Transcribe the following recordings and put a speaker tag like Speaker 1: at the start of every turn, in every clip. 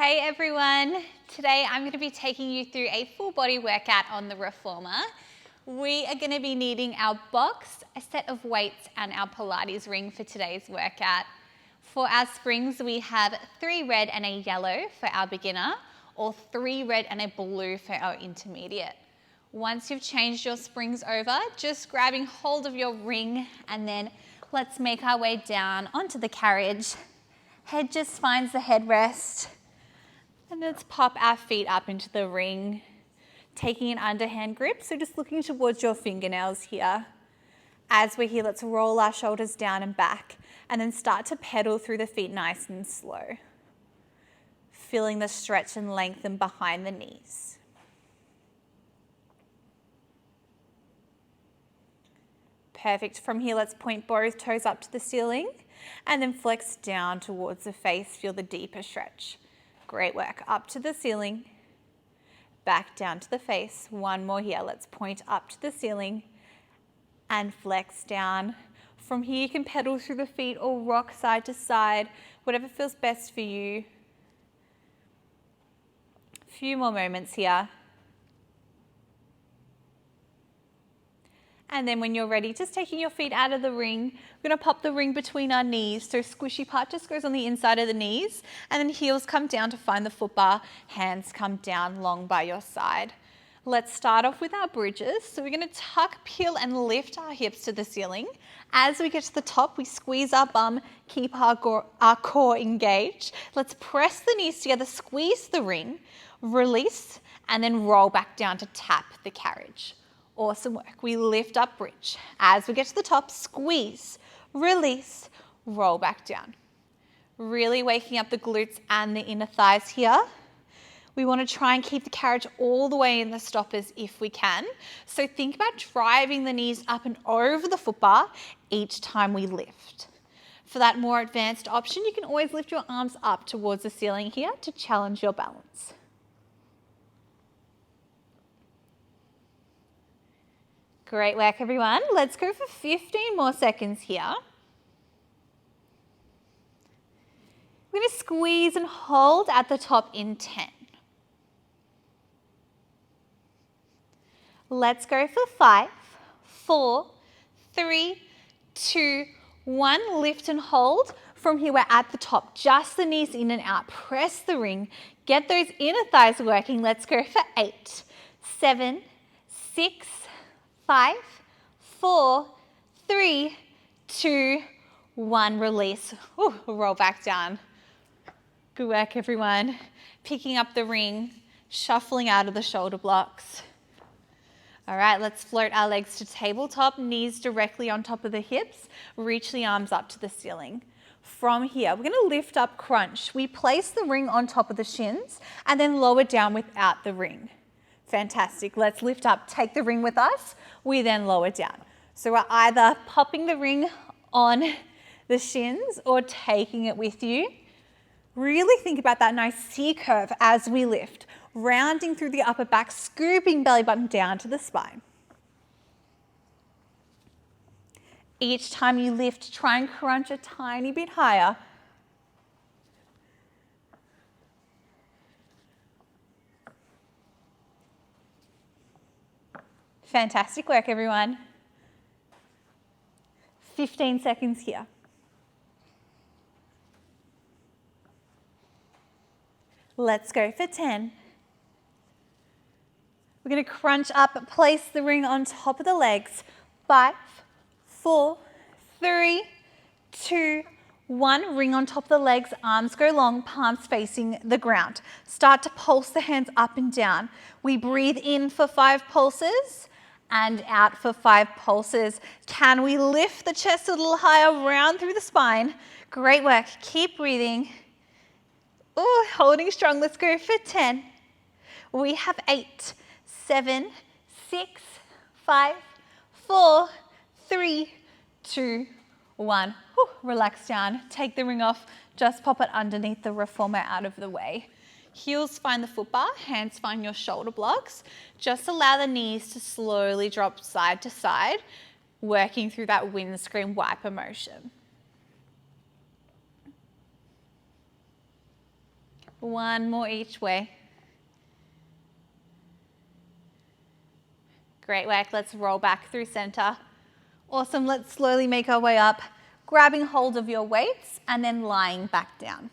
Speaker 1: Hey everyone, today I'm going to be taking you through a full body workout on the reformer. We are going to be needing our box, a set of weights and our Pilates ring for today's workout. For our springs we have 3 red and a yellow for our beginner or 3 red and a blue for our intermediate. Once you've changed your springs over, just grabbing hold of your ring and then let's make our way down onto the carriage. Head just finds the headrest. And let's pop our feet up into the ring, taking an underhand grip, so just looking towards your fingernails here. As we're here, let's roll our shoulders down and back, and then start to pedal through the feet nice and slow. Feeling the stretch and lengthen behind the knees. Perfect. From here, let's point both toes up to the ceiling, and then flex down towards the face. Feel the deeper stretch. Great work. Up to the ceiling, back down to the face. One more here. Let's point up to the ceiling and flex down. From here, you can pedal through the feet or rock side to side, whatever feels best for you. A few more moments here. And then when you're ready, just taking your feet out of the ring, we're going to pop the ring between our knees. So squishy part just goes on the inside of the knees, and then heels come down to find the foot bar, hands come down long by your side. Let's start off with our bridges. So we're going to tuck, peel and lift our hips to the ceiling. As we get to the top, we squeeze our bum, keep our core engaged. Let's press the knees together, squeeze the ring, release, and then roll back down to tap the carriage. Awesome work. We lift up bridge. As we get to the top, squeeze, release, roll back down. Really waking up the glutes and the inner thighs here. We want to try and keep the carriage all the way in the stoppers if we can. So think about driving the knees up and over the foot bar each time we lift. For that more advanced option, you can always lift your arms up towards the ceiling here to challenge your balance. Great work, everyone. Let's go for 15 more seconds here. We're going to squeeze and hold at the top in 10. Let's go for 5, 4, 3, 2, 1. Lift and hold. From here, we're at the top. Just the knees in and out. Press the ring. Get those inner thighs working. Let's go for 8, 7, 6, 5, 4, 3, 2, 1. Release. Ooh, roll back down. Good work, everyone. Picking up the ring, shuffling out of the shoulder blocks. All right, let's float our legs to tabletop, knees directly on top of the hips. Reach the arms up to the ceiling. From here, we're going to lift up crunch. We place the ring on top of the shins and then lower down without the ring. Fantastic. Let's lift up, take the ring with us. We then lower down. So we're either popping the ring on the shins or taking it with you. Really think about that nice C curve as we lift, rounding through the upper back, scooping belly button down to the spine. Each time you lift, try and crunch a tiny bit higher. Fantastic work, everyone. 15 seconds here. Let's go for 10. We're going to crunch up, place the ring on top of the legs. 5, 4, 3, 2, 1. Ring on top of the legs, arms go long, palms facing the ground. Start to pulse the hands up and down. We breathe in for 5 pulses. And out for 5 pulses. Can we lift the chest a little higher, round through the spine? Great work. Keep breathing. Ooh, holding strong. Let's go for 10. We have 8, 7, 6, 5, 4, 3, 2, 1. Ooh, relax down. Take the ring off. Just pop it underneath the reformer out of the way. Heels find the foot bar, hands find your shoulder blocks. Just allow the knees to slowly drop side to side, working through that windscreen wiper motion. One more each way. Great work. Let's roll back through center. Awesome. Let's slowly make our way up, grabbing hold of your weights and then lying back down.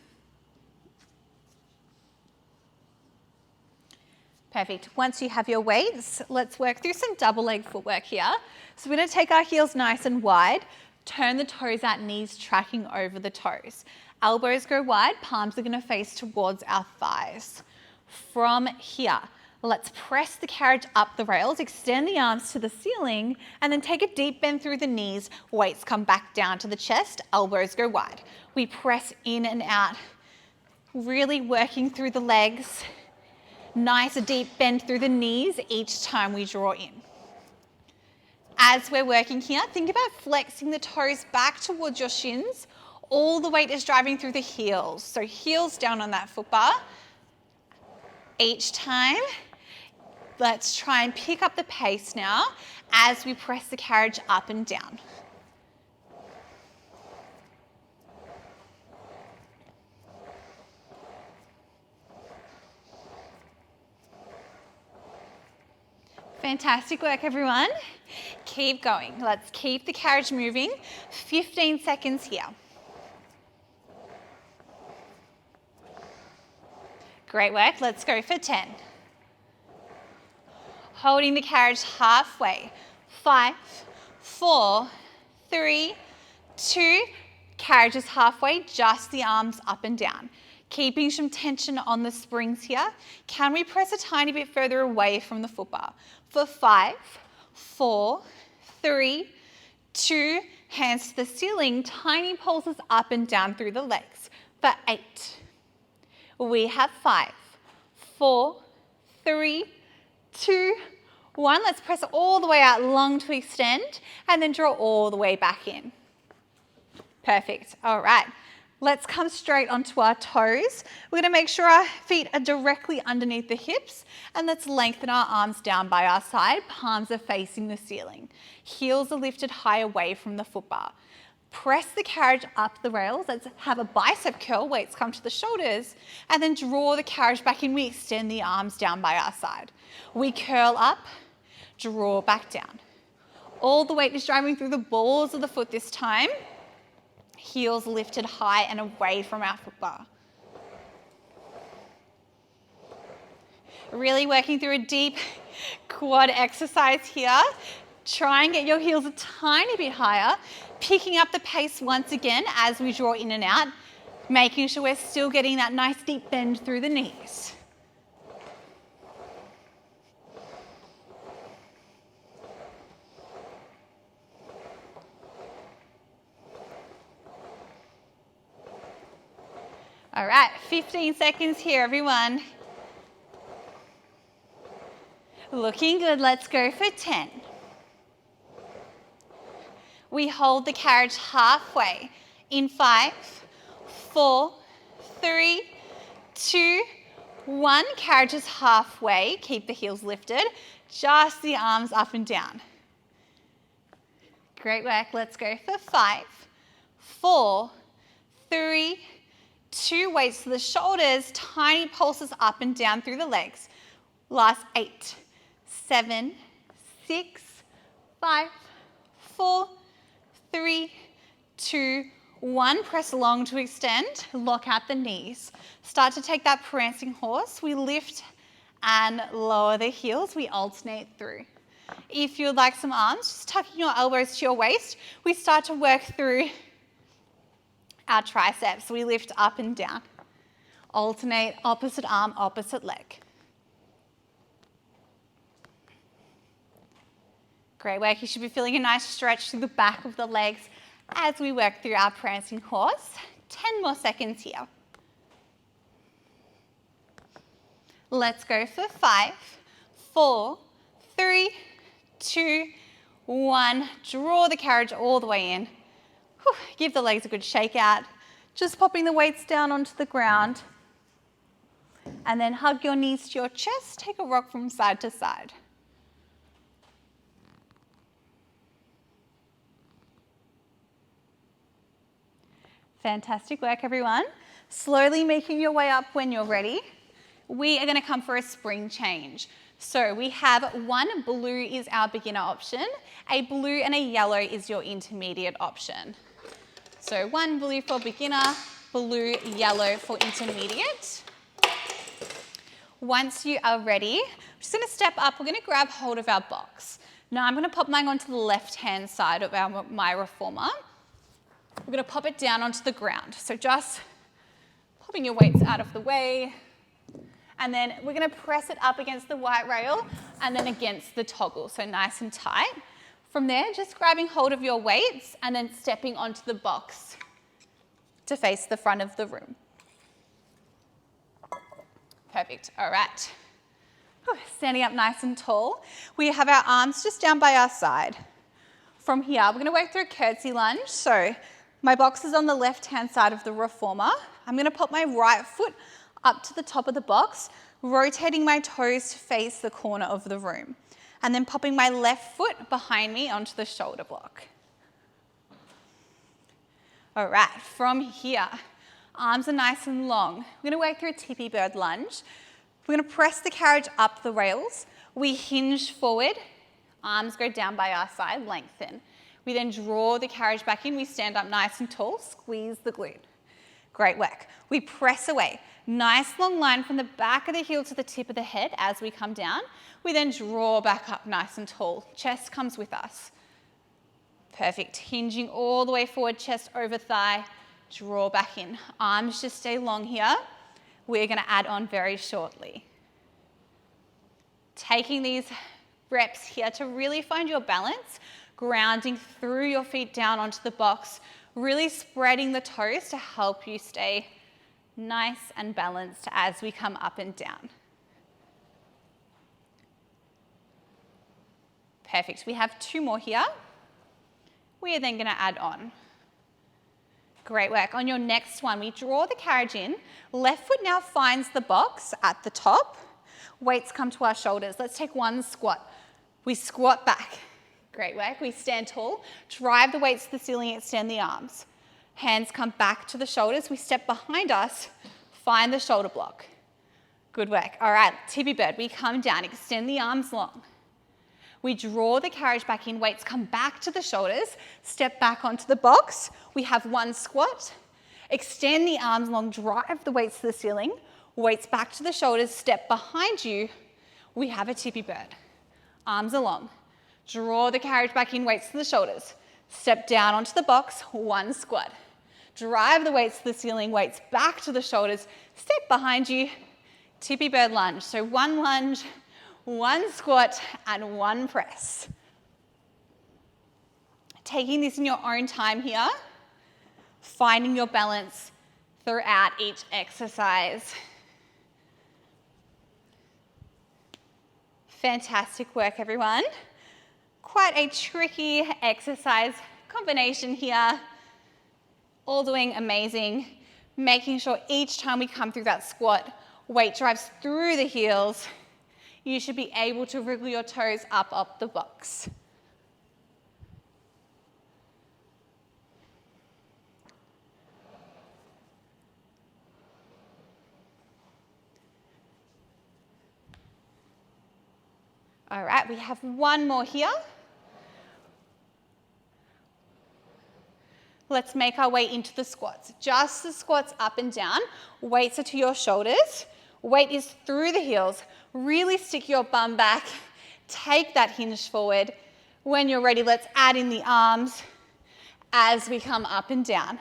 Speaker 1: Perfect. Once you have your weights, let's work through some double leg footwork here. So we're going to take our heels nice and wide, turn the toes out, knees tracking over the toes. Elbows go wide, palms are going to face towards our thighs. From here, let's press the carriage up the rails, extend the arms to the ceiling, and then take a deep bend through the knees. Weights come back down to the chest, elbows go wide. We press in and out, really working through the legs. Nice deep bend through the knees each time we draw in. As we're working here, think about flexing the toes back towards your shins. All the weight is driving through the heels. So heels down on that foot bar. Each time, let's try and pick up the pace now as we press the carriage up and down. Fantastic work, everyone. Keep going. Let's keep the carriage moving. 15 seconds here. Great work. Let's go for 10. Holding the carriage halfway. 5, 4, 3, 2. Carriage is halfway, just the arms up and down. Keeping some tension on the springs here. Can we press a tiny bit further away from the foot bar? For 5, 4, 3, 2, hands to the ceiling, tiny pulses up and down through the legs. For 8, we have 5, 4, 3, 2, 1. Let's press all the way out, long to extend, and then draw all the way back in. Perfect. All right. Let's come straight onto our toes. We're going to make sure our feet are directly underneath the hips, and let's lengthen our arms down by our side. Palms are facing the ceiling. Heels are lifted high away from the foot bar. Press the carriage up the rails. Let's have a bicep curl. Weights come to the shoulders, and then draw the carriage back in. We extend the arms down by our side. We curl up, draw back down. All the weight is driving through the balls of the foot this time. Heels lifted high and away from our foot bar. Really working through a deep quad exercise here. Try and get your heels a tiny bit higher, picking up the pace once again as we draw in and out, making sure we're still getting that nice deep bend through the knees. All right, 15 seconds here, everyone. Looking good. Let's go for 10. We hold the carriage halfway in 5, 4, 3, 2, 1. Carriage is halfway. Keep the heels lifted. Just the arms up and down. Great work. Let's go for 5, 4, 3, 2. Weights to the shoulders. Tiny pulses up and down through the legs. Last 8, 7, 6, 5, 4, 3, 2, 1. Press long to extend. Lock out the knees. Start to take that prancing horse. We lift and lower the heels. We alternate through. If you would like some arms, just tucking your elbows to your waist. We start to work through our triceps. We lift up and down. Alternate opposite arm, opposite leg. Great work. You should be feeling a nice stretch through the back of the legs as we work through our prancing horse. 10 more seconds here. Let's go for 5, 4, 3, 2, 1. Draw the carriage all the way in. Whew. Give the legs a good shake out. Just popping the weights down onto the ground. And then hug your knees to your chest. Take a rock from side to side. Fantastic work, everyone. Slowly making your way up when you're ready. We are going to come for a spring change. So we have one blue is our beginner option, a blue and a yellow is your intermediate option. So one blue for beginner, blue, yellow for intermediate. Once you are ready, I'm just going to step up. We're going to grab hold of our box. Now I'm going to pop mine onto the left-hand side of my reformer. We're going to pop it down onto the ground. So just popping your weights out of the way. And then we're going to press it up against the white rail and then against the toggle, so nice and tight. From there, just grabbing hold of your weights and then stepping onto the box to face the front of the room. Perfect. All right. Standing up nice and tall. We have our arms just down by our side. From here, we're going to work through a curtsy lunge. So my box is on the left-hand side of the reformer. I'm going to pop my right foot up to the top of the box, rotating my toes to face the corner of the room, and then popping my left foot behind me onto the shoulder block. All right, from here, arms are nice and long. We're going to work through a tippy bird lunge. We're going to press the carriage up the rails. We hinge forward, arms go down by our side, lengthen. We then draw the carriage back in. We stand up nice and tall, squeeze the glute. Great work. We press away. Nice long line from the back of the heel to the tip of the head as we come down. We then draw back up nice and tall. Chest comes with us. Perfect. Hinging all the way forward, chest over thigh, draw back in. Arms just stay long here. We're going to add on very shortly. Taking these reps here to really find your balance, grounding through your feet down onto the box, really spreading the toes to help you stay nice and balanced as we come up and down. Perfect. We have two more here. We are then going to add on. Great work. On your next one, we draw the carriage in. Left foot now finds the box at the top. Weights come to our shoulders. Let's take one squat. We squat back. Great work. We stand tall. Drive the weights to the ceiling, extend the arms. Hands come back to the shoulders. We step behind us, find the shoulder block. Good work. All right, tippy bird. We come down, extend the arms long. We draw the carriage back in, weights come back to the shoulders, step back onto the box. We have one squat, extend the arms long, drive the weights to the ceiling, weights back to the shoulders, step behind you. We have a tippy bird. Arms are long. Draw the carriage back in, weights to the shoulders. Step down onto the box, one squat. Drive the weights to the ceiling, weights back to the shoulders, step behind you, tippy bird lunge. So one lunge, one squat, and one press. Taking this in your own time here, finding your balance throughout each exercise. Fantastic work, everyone. Quite a tricky exercise combination here. All doing amazing. Making sure each time we come through that squat, weight drives through the heels. You should be able to wriggle your toes up the box. All right, we have one more here. Let's make our way into the squats. Just the squats up and down. Weights are to your shoulders. Weight is through the heels. Really stick your bum back. Take that hinge forward. When you're ready, let's add in the arms as we come up and down.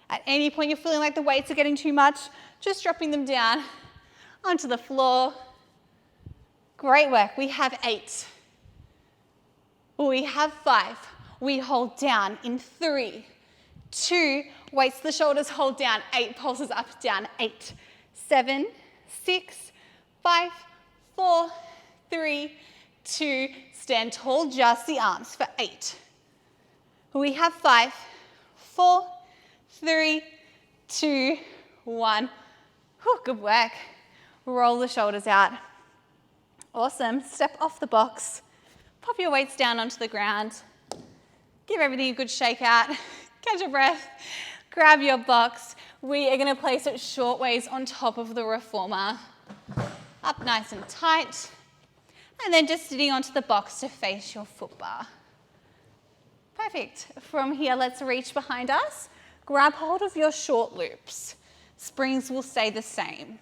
Speaker 1: At any point you're feeling like the weights are getting too much, just dropping them down onto the floor. Great work. We have 8. We have 5. We hold down in 3, 2, weights to the shoulders, hold down, 8, pulses up, down, 8, 7, 6, 5, 4, 3, 2, stand tall, just the arms for 8. We have 5, 4, 3, 2, 1. Whew, good work. Roll the shoulders out. Awesome. Step off the box. Pop your weights down onto the ground. Give everything a good shake out. Catch your breath.
Speaker 2: grab your box. We are going to place it short ways on top of the reformer. Up nice and tight. And then just sitting onto the box to face your foot bar. Perfect. From here, let's reach behind us. Grab hold of your short loops. Springs will stay the same.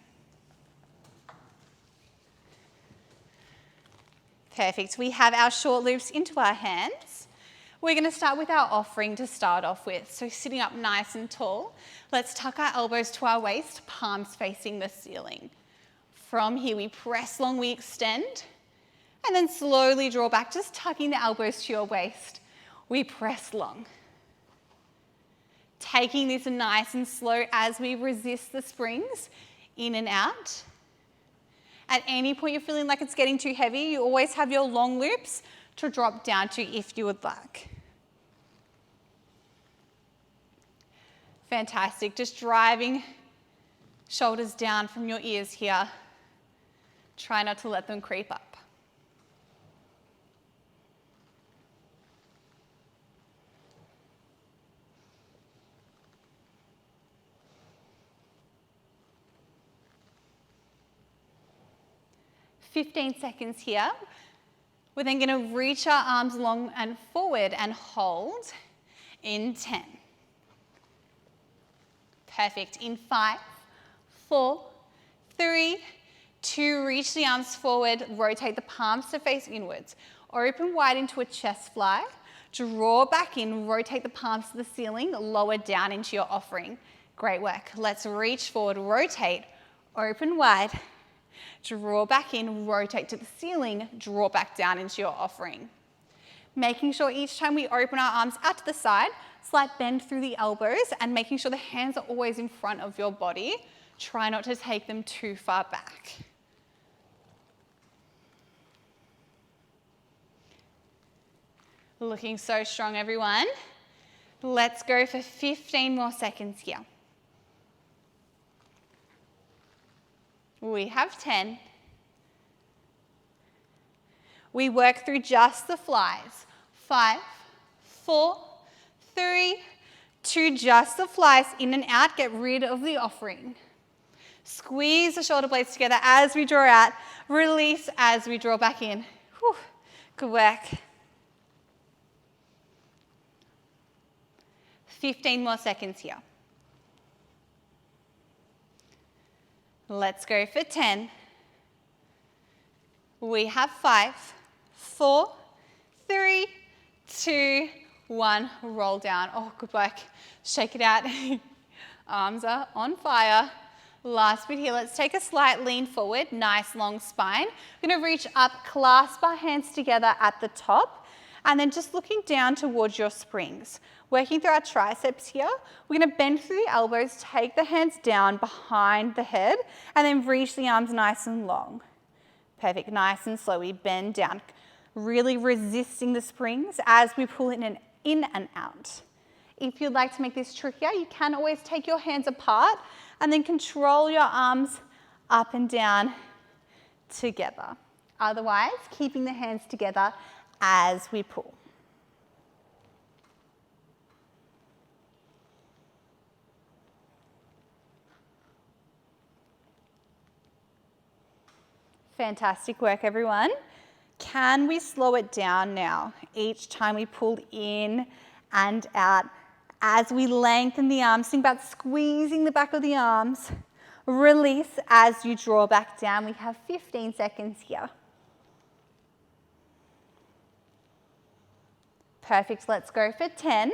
Speaker 2: Perfect. We have our short loops into our hands. We're going to start with our offering to start off with. So sitting up nice and tall, let's tuck our elbows to our waist, palms facing the ceiling. From here, we press long, we extend, and then slowly draw back, just tucking the elbows to your waist. We press long. Taking this nice and slow as we resist the springs, in and out. At any point you're feeling like it's getting too heavy, you always have your long loops to drop down to if you would like. Fantastic. Just driving shoulders down from your ears here. Try not to let them creep up. "15 seconds here. We're then going to reach our arms long and forward and hold in 10. Perfect. In 5, 4, 3, 2, reach the arms forward, rotate the palms to face inwards. Open wide into a chest fly, draw back in, rotate the palms to the ceiling, lower down into your offering. Great work. Let's reach forward, rotate, open wide, draw back in, rotate to the ceiling, draw back down into your offering. Making sure each time we open our arms out to the side, slight bend through the elbows and making sure the hands are always in front of your body. Try not to take them too far back. Looking so strong, everyone. Let's go for 15 more seconds here. We have 10. We work through just the flies. 5, 4, 3, 2, just the flies, in and out. Get rid of the offering. Squeeze the shoulder blades together as we draw out. Release as we draw back in. Whew. Good work. 15 more seconds here. Let's go for 10. We have 5, 4, 3, 2, 1. Roll down. Oh, good work. Shake it out. Arms are on fire. Last bit here. Let's take a slight lean forward. Nice long spine. We're going to reach up, clasp our hands together at the top, and then just looking down towards your springs. Working through our triceps here, we're going to bend through the elbows, take the hands down behind the head, and then reach the arms nice and long. Perfect, nice and slow. We bend down, really resisting the springs as we pull in and out. If you'd like to make this trickier, you can always take your hands apart and then control your arms up and down together. Otherwise, keeping the hands together as we pull. Fantastic work, everyone. Can we slow it down now? Each time we pull in and out, as we lengthen the arms, think about squeezing the back of the arms. Release as you draw back down. We have 15 seconds here. Perfect, let's go for 10.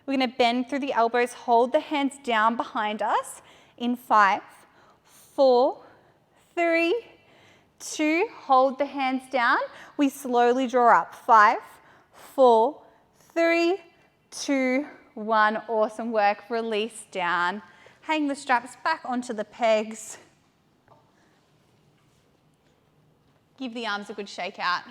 Speaker 2: We're going to bend through the elbows, hold the hands down behind us in 5, 4, 3, 2, hold the hands down. We slowly draw up. 5, 4, 3, 2, 1. Awesome work. Release down. Hang the straps back onto the pegs. Give the arms a good shake out.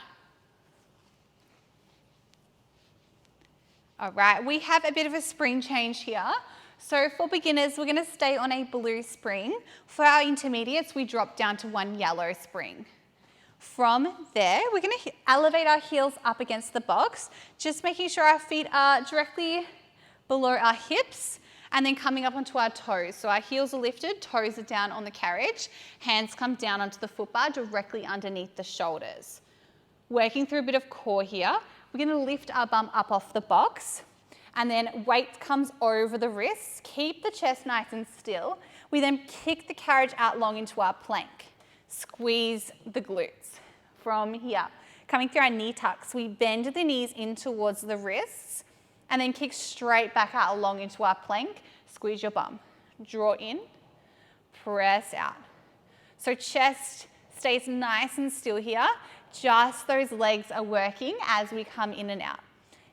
Speaker 2: All right, we have a bit of a spring change here. So for beginners, we're going to stay on a blue spring. For our intermediates, we drop down to one yellow spring. From there, we're going to elevate our heels up against the box, just making sure our feet are directly below our hips, and then coming up onto our toes. So our heels are lifted, toes are down on the carriage, hands come down onto the foot bar directly underneath the shoulders. Working through a bit of core here, we're going to lift our bum up off the box, and then weight comes over the wrists. Keep the chest nice and still. We then kick the carriage out long into our plank. Squeeze the glutes. From here, coming through our knee tucks, we bend the knees in towards the wrists, and then kick straight back out long into our plank. Squeeze your bum. Draw in, press out. So chest stays nice and still here. Just those legs are working as we come in and out.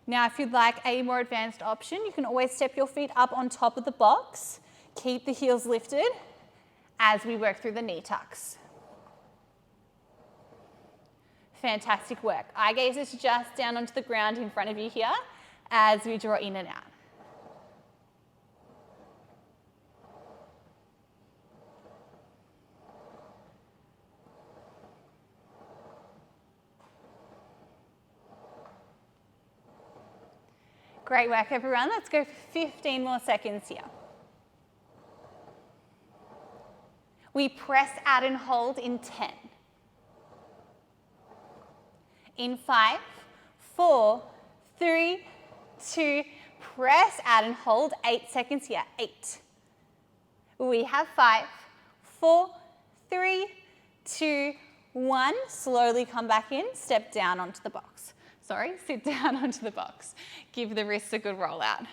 Speaker 2: Now, if you'd like a more advanced option, you can always step your feet up on top of the box. Keep the heels lifted as we work through the knee tucks. Fantastic work. Eye gaze is just down onto the ground in front of you here as we draw in and out. Great work, everyone. Let's go for 15 more seconds here. We press out and hold in 10. In 5, 4, 3, 2, press out and hold. 8 seconds here. 8. We have 5, 4, 3, 2, 1. Slowly come back in. Step down onto the box. Sorry, sit down onto the box. Give the wrists a good roll out.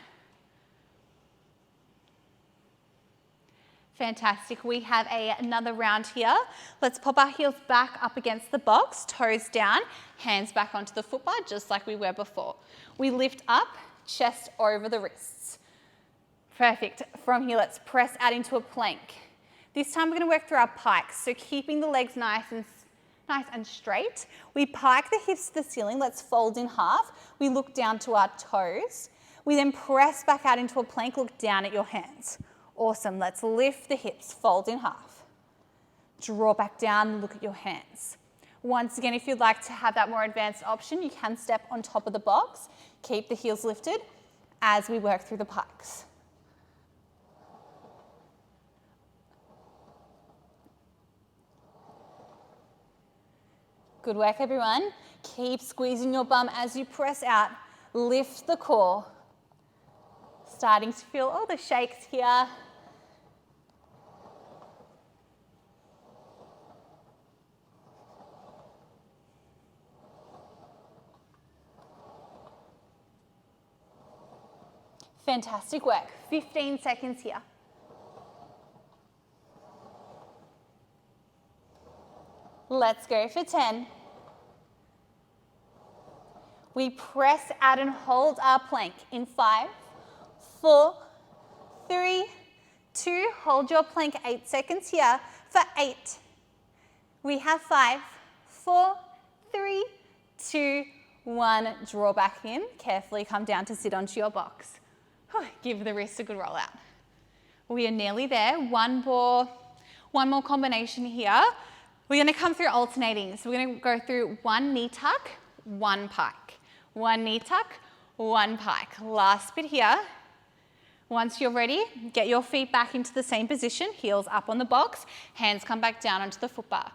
Speaker 2: Fantastic. We have another round here. Let's pop our heels back up against the box, toes down, hands back onto the foot bar, just like we were before. We lift up, chest over the wrists. Perfect. From here, let's press out into a plank. This time we're going to work through our pikes, so keeping the legs nice and straight. We pike the hips to the ceiling. Let's fold in half. We look down to our toes. We then press back out into a plank. Look down at your hands. Awesome. Let's lift the hips, fold in half. Draw back down, look at your hands. Once again, if you'd like to have that more advanced option, you can step on top of the box. Keep the heels lifted as we work through the pikes. Good work, everyone. Keep squeezing your bum as you press out. Lift the core. Starting to feel all the shakes here. Fantastic work. 15 seconds here. Let's go for 10. We press out and hold our plank in 5, 4, 3, 2. Hold your plank 8 seconds here for 8. We have 5, 4, 3, 2, 1. Draw back in. Carefully come down to sit onto your box. Give the wrists a good roll out. We are nearly there. One more combination here. We're going to come through alternating. So we're going to go through one knee tuck, one pike. One knee tuck, one pike. Last bit here. Once you're ready, get your feet back into the same position, heels up on the box, hands come back down onto the foot bar.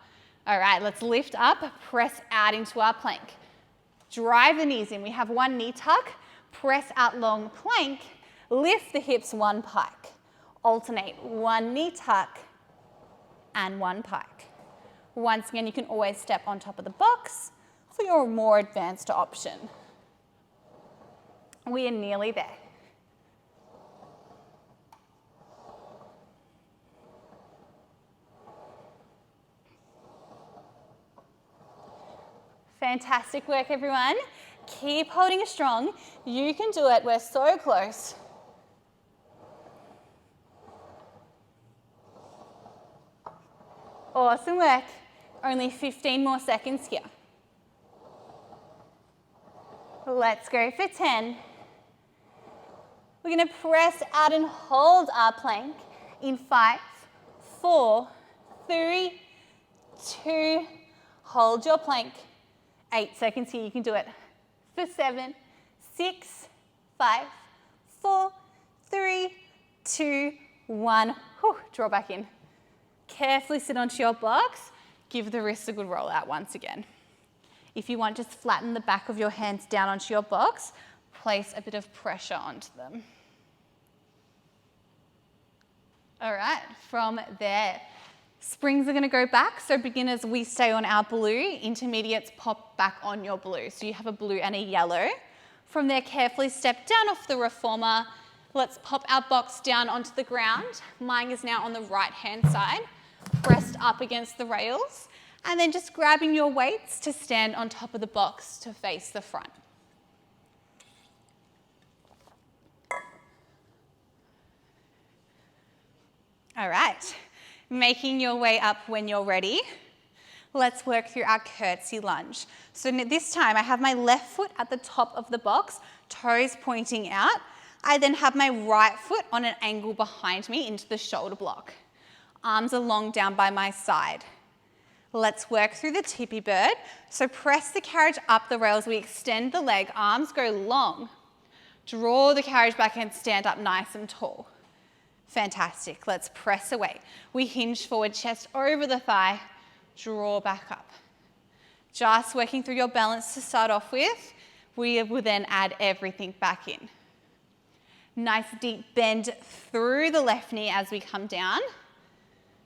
Speaker 2: All right, let's lift up, press out into our plank. Drive the knees in. We have one knee tuck, press out long plank, lift the hips, one pike. Alternate, one knee tuck and one pike. Once again, you can always step on top of the box for your more advanced option. We are nearly there. Fantastic work, everyone. Keep holding it strong. You can do it. We're so close. Awesome work. Only 15 more seconds here. Let's go for 10. We're going to press out and hold our plank in 5, 4, 3, 2. Hold your plank. 8 seconds here. You can do it. For 7, 6, 5, 4, 3, 2, 1. Whew, draw back in. Carefully sit onto your box. Give the wrists a good roll out once again. If you want, just flatten the back of your hands down onto your box. Place a bit of pressure onto them. All right, from there, springs are going to go back. So beginners, we stay on our blue. Intermediates, pop back on your blue. So you have a blue and a yellow. From there, carefully step down off the reformer. Let's pop our box down onto the ground. Mine is now on the right-hand side, pressed up against the rails. And then just grabbing your weights to stand on top of the box to face the front. All right, making your way up when you're ready. Let's work through our curtsy lunge. So this time I have my left foot at the top of the box, toes pointing out. I then have my right foot on an angle behind me into the shoulder block. Arms are long down by my side. Let's work through the tippy bird. So press the carriage up the rails. We extend the leg, arms go long. Draw the carriage back and stand up nice and tall. Fantastic. Let's press away. We hinge forward, chest over the thigh, draw back up. Just working through your balance to start off with. We will then add everything back in. Nice deep bend through the left knee as we come down.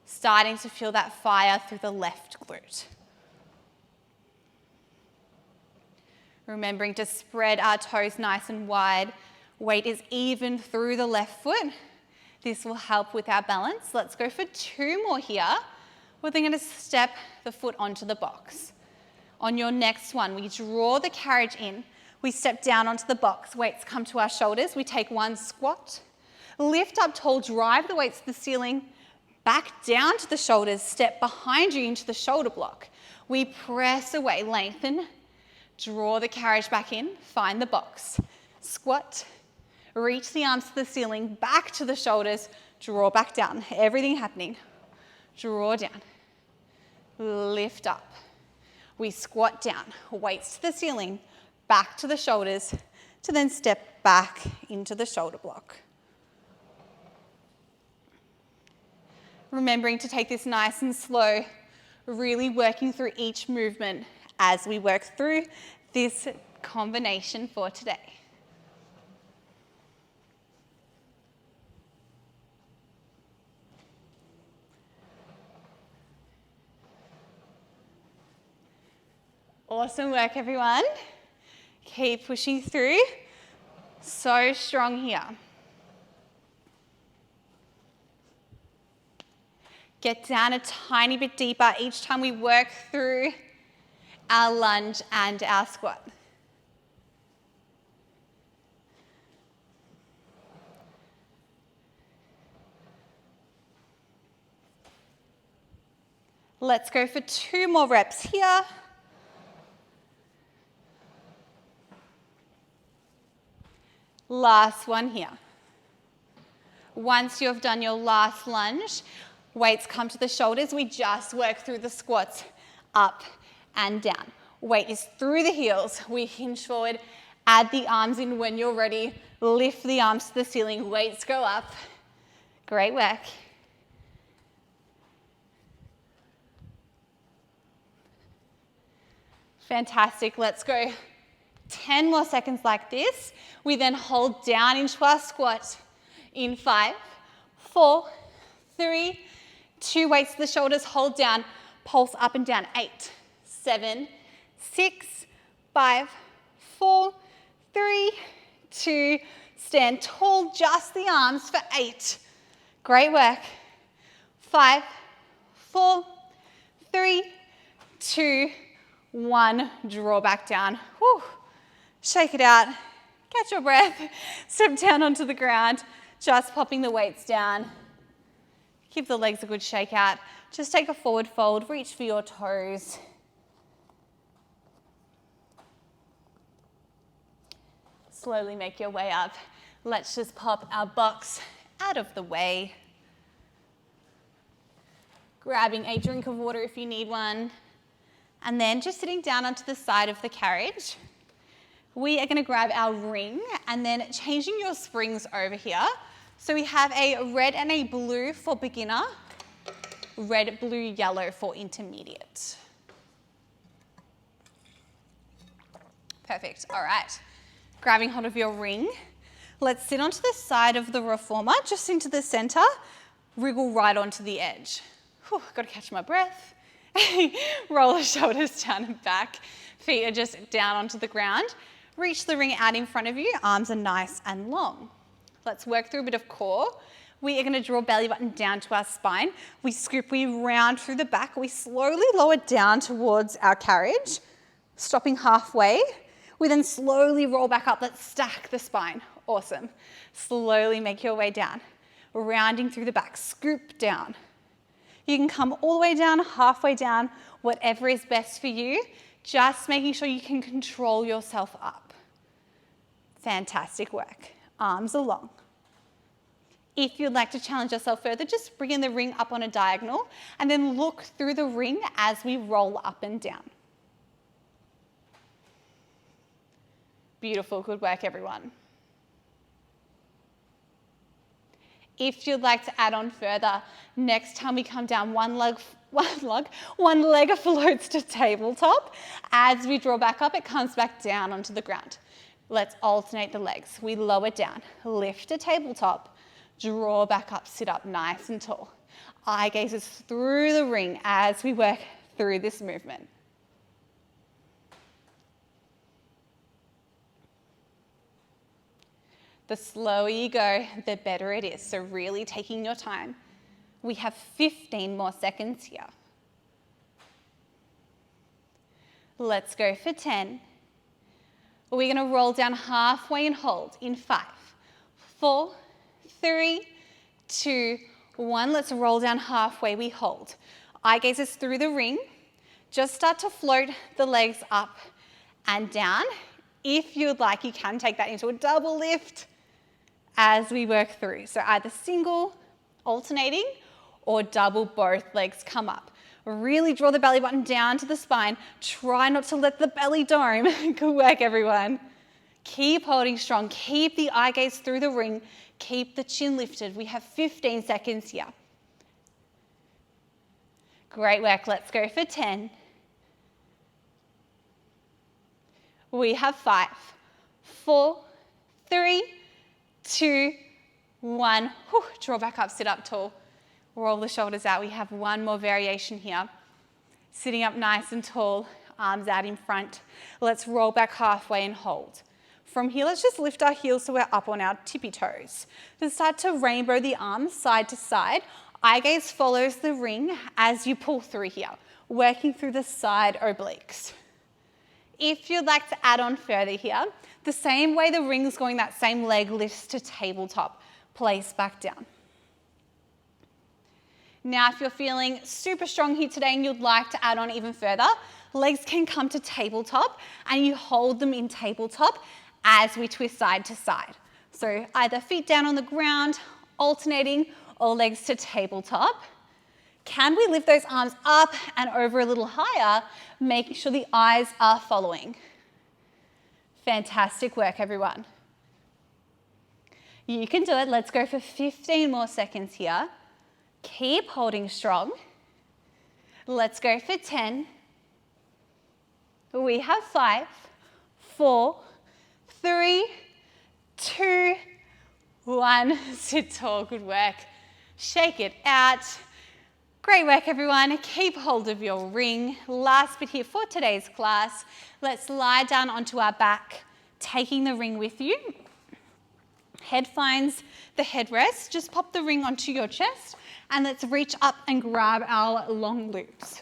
Speaker 2: Starting to feel that fire through the left glute. Remembering to spread our toes nice and wide. Weight is even through the left foot. This will help with our balance. Let's go for 2 more here. We're then going to step the foot onto the box. On your next one, we draw the carriage in. We step down onto the box. Weights come to our shoulders. We take 1 squat. Lift up tall, drive the weights to the ceiling. Back down to the shoulders, step behind you into the shoulder block. We press away, lengthen, draw the carriage back in, find the box. Squat, reach the arms to the ceiling, back to the shoulders, draw back down. Everything happening. Draw down, lift up. We squat down, weights to the ceiling, back to the shoulders, to then step back into the shoulder block. Remembering to take this nice and slow, really working through each movement as we work through this combination for today. Awesome work, everyone. Keep pushing through. So strong here. Get down a tiny bit deeper each time we work through our lunge and our squat. Let's go for 2 more reps here. Last one here. Once you've done your last lunge, weights come to the shoulders. We just work through the squats up and down. Weight is through the heels. We hinge forward, add the arms in when you're ready. Lift the arms to the ceiling. Weights go up. Great work. Fantastic. Let's go 10 more seconds like this. We then hold down into our squat in 5, 4, 3, 2, weights to the shoulders, hold down, pulse up and down, 8, 7, 6, 5, 4, 3, 2, stand tall, just the arms for 8. Great work. 5, 4, 3, 2, 1, draw back down. Whew. Shake it out, catch your breath, step down onto the ground, just popping the weights down. Give the legs a good shake out. Just take a forward fold, reach for your toes. Slowly make your way up. Let's just pop our box out of the way. Grabbing a drink of water if you need one. And then just sitting down onto the side of the carriage. We are going to grab our ring and then changing your springs over here. So we have a red and a blue for beginner, red, blue, yellow for intermediate. Perfect, all right. Grabbing hold of your ring. Let's sit onto the side of the reformer, just into the center, wriggle right onto the edge. Whew, gotta catch my breath. Roll the shoulders down and back. Feet are just down onto the ground. Reach the ring out in front of you, arms are nice and long. Let's work through a bit of core. We are gonna draw belly button down to our spine. We scoop, we round through the back. We slowly lower down towards our carriage, stopping halfway. We then slowly roll back up. Let's stack the spine. Awesome. Slowly make your way down. Rounding through the back, scoop down. You can come all the way down, halfway down, whatever is best for you. Just making sure you can control yourself up. Fantastic work. Arms are long. If you'd like to challenge yourself further, just bring in the ring up on a diagonal and then look through the ring as we roll up and down. Beautiful, good work everyone. If you'd like to add on further, next time we come down, one leg floats to tabletop. As we draw back up, it comes back down onto the ground. Let's alternate the legs. We lower down, lift to tabletop, draw back up, sit up nice and tall. Eye gazes through the ring as we work through this movement. The slower you go, the better it is. So really taking your time. We have 15 more seconds here. Let's go for 10. We're going to roll down halfway and hold in 5, 4, 3, 2, 1. Let's roll down halfway, we hold. Eye gazes through the ring. Just start to float the legs up and down. If you'd like, you can take that into a double lift as we work through. So either single, alternating, or double, both legs come up. Really draw the belly button down to the spine. Try not to let the belly dome. Good work, everyone. Keep holding strong. Keep the eye gaze through the ring. Keep the chin lifted. We have 15 seconds here. Great work. Let's go for 10. We have 5, 4, 3, 2, 1. Whew, draw back up, sit up tall. Roll the shoulders out. We have one more variation here. Sitting up nice and tall, arms out in front. Let's roll back halfway and hold. From here, let's just lift our heels so we're up on our tippy toes. Then start to rainbow the arms side to side. Eye gaze follows the ring as you pull through here, working through the side obliques. If you'd like to add on further here, the same way the ring's going, that same leg lifts to tabletop, place back down. Now, if you're feeling super strong here today and you'd like to add on even further, legs can come to tabletop and you hold them in tabletop as we twist side to side. So either feet down on the ground, alternating, or legs to tabletop. Can we lift those arms up and over a little higher, making sure the eyes are following? Fantastic work, everyone. You can do it. Let's go for 15 more seconds here. Keep holding strong. Let's go for 10. We have 5, 4, 3, 2, 1. Sit tall, good work. Shake it out. Great work, everyone. Keep hold of your ring. Last bit here for today's class. Let's lie down onto our back, taking the ring with you. Head finds the headrest. Just pop the ring onto your chest and let's reach up and grab our long loops.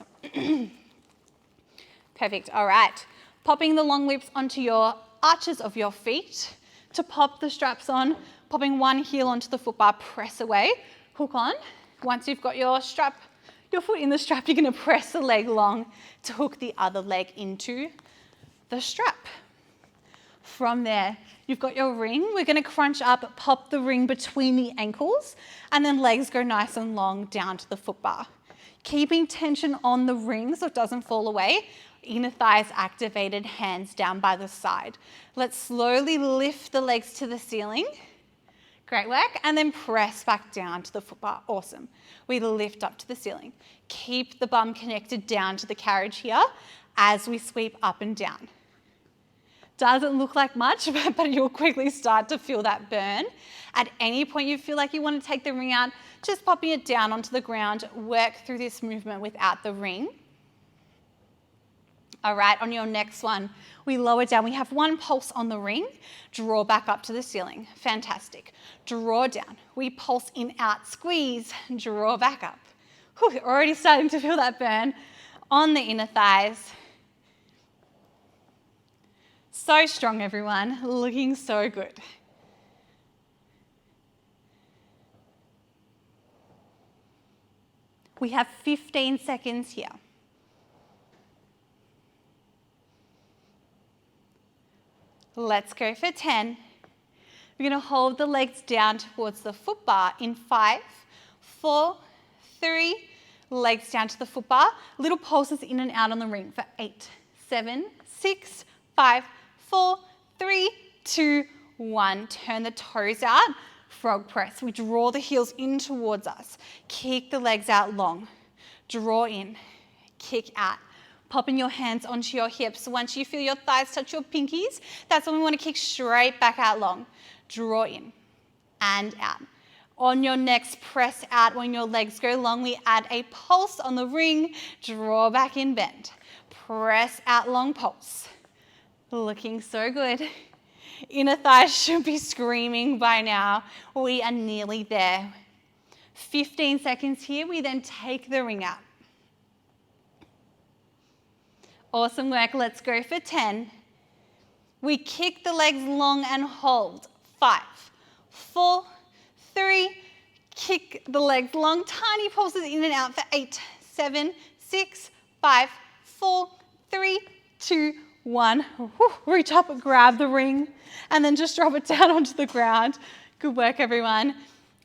Speaker 2: Perfect. All right. Popping the long loops onto your arches of your feet to pop the straps on, popping one heel onto the foot bar, press away, hook on. Once you've got your foot in the strap, you're going to press the leg long to hook the other leg into the strap. From there, you've got your ring. We're going to crunch up, pop the ring between the ankles, and then legs go nice and long down to the foot bar. Keeping tension on the ring so it doesn't fall away. Inner thighs activated, hands down by the side. Let's slowly lift the legs to the ceiling. Great work. And then press back down to the foot bar. Awesome. We lift up to the ceiling. Keep the bum connected down to the carriage here as we sweep up and down. Doesn't look like much, but you'll quickly start to feel that burn. At any point you feel like you want to take the ring out, just popping it down onto the ground. Work through this movement without the ring. All right, on your next one, we lower down. We have one pulse on the ring. Draw back up to the ceiling. Fantastic. Draw down. We pulse in, out, squeeze, draw back up. Whew, already starting to feel that burn on the inner thighs. So strong, everyone. Looking so good. We have 15 seconds here. Let's go for 10. We're going to hold the legs down towards the foot bar in 5, 4, 3, legs down to the foot bar. Little pulses in and out on the ring for 8, 7, 6, 5, 4, 3, 2, 1. Turn the toes out. Frog press. We draw the heels in towards us. Kick the legs out long. Draw in. Kick out. Popping your hands onto your hips. Once you feel your thighs touch your pinkies, that's when we want to kick straight back out long. Draw in and out. On your next press out, when your legs go long, we add a pulse on the ring. Draw back in, bend. Press out, long pulse. Looking so good. Inner thighs should be screaming by now. We are nearly there. 15 seconds here. We then take the ring out. Awesome work. Let's go for 10. We kick the legs long and hold. 5, 4, 3, kick the legs long. Tiny pulses in and out for 8, 7, 6, 5, 4, 3, 2, 1. Reach up and grab the ring and then just drop it down onto the ground. Good work, everyone.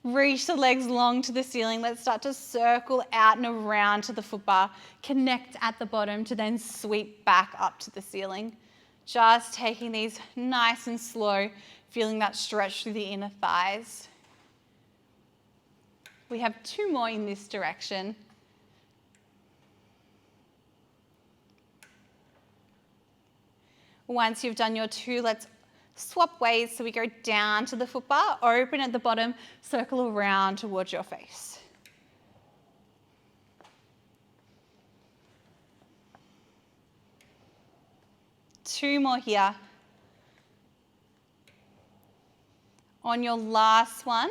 Speaker 2: Reach the legs long to the ceiling. Let's start to circle out and around to the foot bar. Connect at the bottom to then sweep back up to the ceiling. Just taking these nice and slow, feeling that stretch through the inner thighs. We have 2 more in this direction. Once you've done your 2, let's swap ways, so we go down to the foot bar, open at the bottom, circle around towards your face. Two more here. On your last one,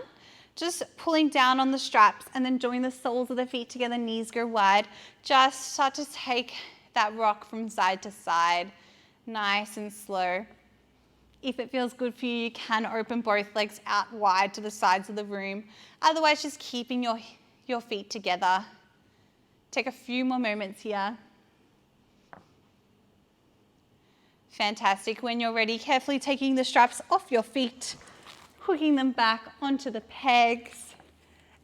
Speaker 2: just pulling down on the straps and then join the soles of the feet together, knees go wide. Just start to take that rock from side to side, nice and slow. If it feels good for you, you can open both legs out wide to the sides of the room. Otherwise, just keeping your feet together. Take a few more moments here. Fantastic. When you're ready, carefully taking the straps off your feet, hooking them back onto the pegs,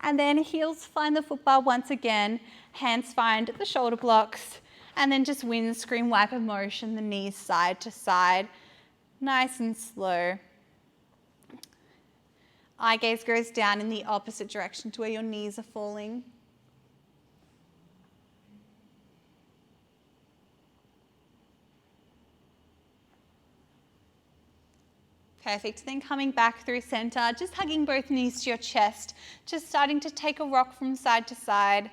Speaker 2: and then heels find the foot bar once again, hands find the shoulder blocks, and then just windscreen wiper motion, the knees side to side. Nice and slow. Eye gaze goes down in the opposite direction to where your knees are falling. Perfect. Then coming back through center, just hugging both knees to your chest, just starting to take a rock from side to side.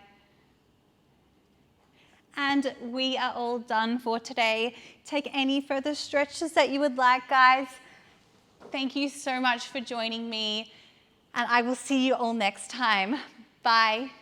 Speaker 2: And we are all done for today. Take any further stretches that you would like, guys. Thank you so much for joining me, and I will see you all next time. Bye.